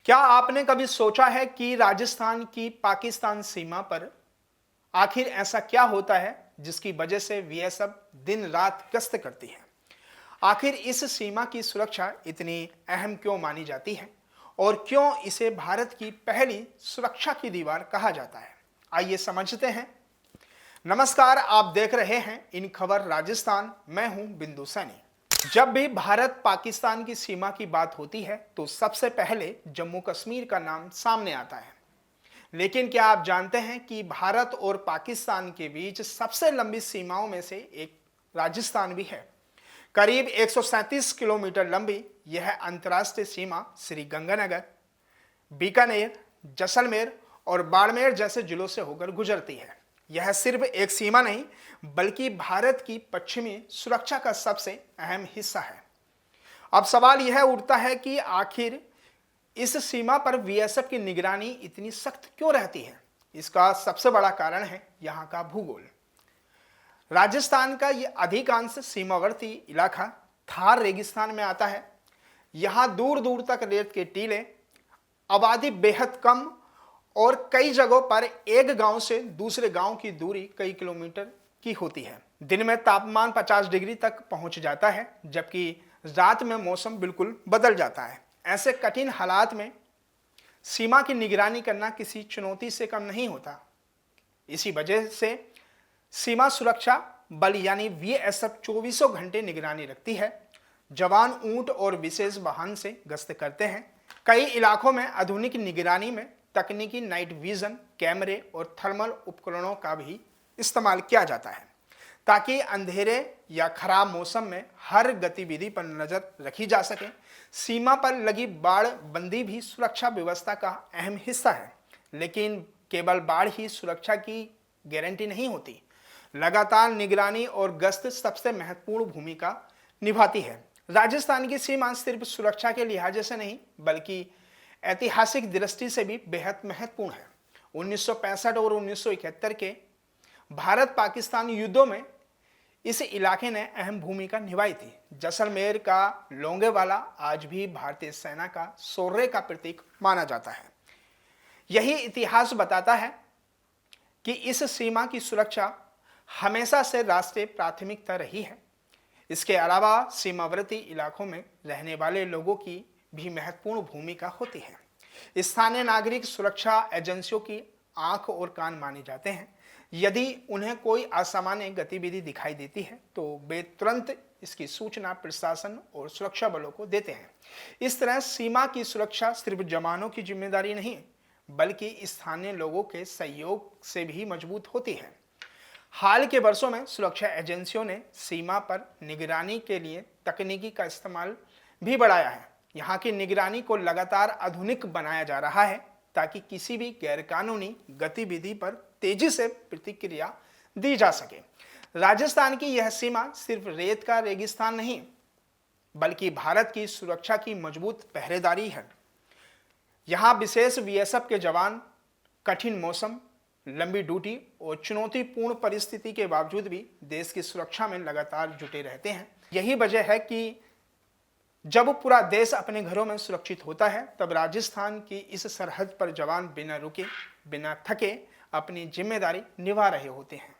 क्या आपने कभी सोचा है कि राजस्थान की पाकिस्तान सीमा पर आखिर ऐसा क्या होता है जिसकी वजह से बीएसएफ दिन रात गश्त करती है। आखिर इस सीमा की सुरक्षा इतनी अहम क्यों मानी जाती है और क्यों इसे भारत की पहली सुरक्षा की दीवार कहा जाता है, आइए समझते हैं। नमस्कार, आप देख रहे हैं इन खबर राजस्थान। मैं हूं बिंदु सैनी। जब भी भारत पाकिस्तान की सीमा की बात होती है तो सबसे पहले जम्मू कश्मीर का नाम सामने आता है। लेकिन क्या आप जानते हैं कि भारत और पाकिस्तान के बीच सबसे लंबी सीमाओं में से एक राजस्थान भी है। करीब 137 किलोमीटर लंबी यह अंतर्राष्ट्रीय सीमा श्री गंगानगर, बीकानेर, जैसलमेर और बाड़मेर जैसे जिलों से होकर गुजरती है। यह सिर्फ एक सीमा नहीं बल्कि भारत की पश्चिमी सुरक्षा का सबसे अहम हिस्सा है। अब सवाल यह उठता है कि आखिर इस सीमा पर बीएसएफ की निगरानी इतनी सख्त क्यों रहती है। इसका सबसे बड़ा कारण है यहाँ का भूगोल। राजस्थान का यह अधिकांश सीमावर्ती इलाका थार रेगिस्तान में आता है। यहाँ दूर दूर तक रेत के टीले, आबादी बेहद कम और कई जगहों पर एक गांव से दूसरे गांव की दूरी कई किलोमीटर की होती है। दिन में तापमान 50 डिग्री तक पहुंच जाता है, जबकि रात में मौसम बिल्कुल बदल जाता है। ऐसे कठिन हालात में सीमा की निगरानी करना किसी चुनौती से कम नहीं होता। इसी वजह से सीमा सुरक्षा बल यानी बीएसएफ 24 घंटे निगरानी रखती है। जवान ऊंट और विशेष वाहन से गश्त करते हैं। कई इलाकों में आधुनिक निगरानी में तकनीकी नाइट विजन कैमरे और थर्मल उपकरणों का भी इस्तेमाल किया जाता है, ताकि अंधेरे या खराब मौसम में हर गतिविधि पर नजर रखी जा सके। सीमा पर लगी बाड़ बंदी भी सुरक्षा व्यवस्था का अहम हिस्सा है, लेकिन केवल बाढ़ ही सुरक्षा की गारंटी नहीं होती। लगातार निगरानी और गश्त सबसे महत्वपूर्ण भूमिका निभाती है। राजस्थान की सीमा सिर्फ सुरक्षा के लिहाज से नहीं बल्कि ऐतिहासिक दृष्टि से भी बेहद महत्वपूर्ण है। 1965 और 1971 के भारत पाकिस्तान युद्धों में इस इलाके ने अहम भूमिका निभाई थी। जैसलमेर का लोंगेवाला आज भी भारतीय सेना का शौर्य का प्रतीक माना जाता है। यही इतिहास बताता है कि इस सीमा की सुरक्षा हमेशा से राष्ट्रीय प्राथमिकता रही है। इसके अलावा सीमावर्ती इलाकों में रहने वाले लोगों की भी महत्वपूर्ण भूमिका होती है। स्थानीय नागरिक सुरक्षा एजेंसियों की आंख और कान माने जाते हैं। यदि उन्हें कोई असामान्य गतिविधि दिखाई देती है तो वे तुरंत इसकी सूचना प्रशासन और सुरक्षा बलों को देते हैं। इस तरह सीमा की सुरक्षा सिर्फ जवानों की जिम्मेदारी नहीं बल्कि स्थानीय लोगों के सहयोग से भी मजबूत होती है। हाल के वर्षों में सुरक्षा एजेंसियों ने सीमा पर निगरानी के लिए तकनीकी का इस्तेमाल भी बढ़ाया है। यहाँ की निगरानी को लगातार आधुनिक बनाया जा रहा है ताकि किसी भी गैरकानूनी गतिविधि पर तेजी से प्रतिक्रिया दी जा सके। राजस्थान की यह सीमा सिर्फ रेत का रेगिस्तान नहीं बल्कि भारत की सुरक्षा की मजबूत पहरेदारी है। यहाँ विशेष बीएसएफ के जवान कठिन मौसम, लंबी ड्यूटी और चुनौतीपूर्ण परिस्थिति के बावजूद भी देश की सुरक्षा में लगातार जुटे रहते हैं। यही वजह है कि जब पूरा देश अपने घरों में सुरक्षित होता है तब राजस्थान की इस सरहद पर जवान बिना रुके बिना थके अपनी जिम्मेदारी निभा रहे होते हैं।